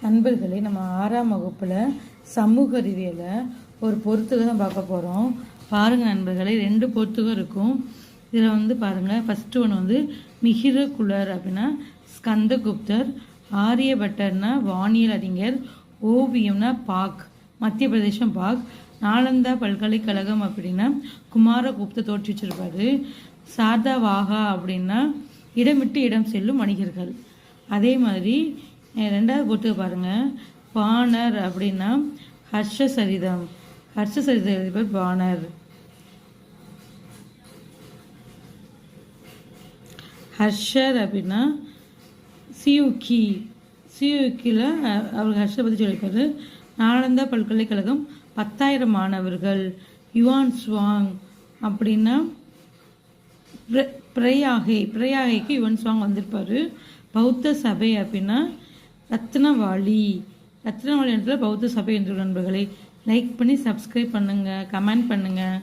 நண்பர்களே, நம்ம 6ஆம் வகுப்பில் சமூக அறிவியலில் ஒரு பொறுத்துகை தான் பார்க்க போகிறோம். பாருங்கள் நண்பர்களே, 2 பொறுத்துகம் இருக்கும். இதில் பாருங்கள், ஃபஸ்ட்டு ஒன்று மிகிர குலர் அப்படின்னா ஸ்கந்தகுப்தர், ஆரியபட்டர்னா வானியல் அறிஞர், ஓவியம்னா பாக் மத்திய பிரதேசம் பாக், நாலந்தா பல்கலைக்கழகம் அப்படின்னா குமாரகுப்த தோற்றுவிச்சிருப்பாரு, சார்தாவாகா அப்படின்னா இடமிட்டு இடம் செல்லும் வணிகர்கள். அதே மாதிரி 2வது பொறுத்து பாருங்கள், பாணர் அப்படின்னா ஹர்ஷசரிதம் எழுதியவர் பாணர். ஹர்ஷர் அப்படின்னா சியூக்கியில் அவர் ஹர்ஷர் பற்றி சொல்லியிருப்பார். நாலந்தா பல்கலைக்கழகம் 10,000 மாணவர்கள். யுவான் சுவாங் அப்படின்னா பிரயாகைக்கு யுவான் சுவாங் வந்திருப்பார். பௌத்த சபை அப்படின்னா ரத்னவாளி இடத்துல பௌத்த சபை என்று. நண்பர்களை லைக் பண்ணி சப்ஸ்கிரைப் பண்ணுங்கள், கமெண்ட் பண்ணுங்கள்.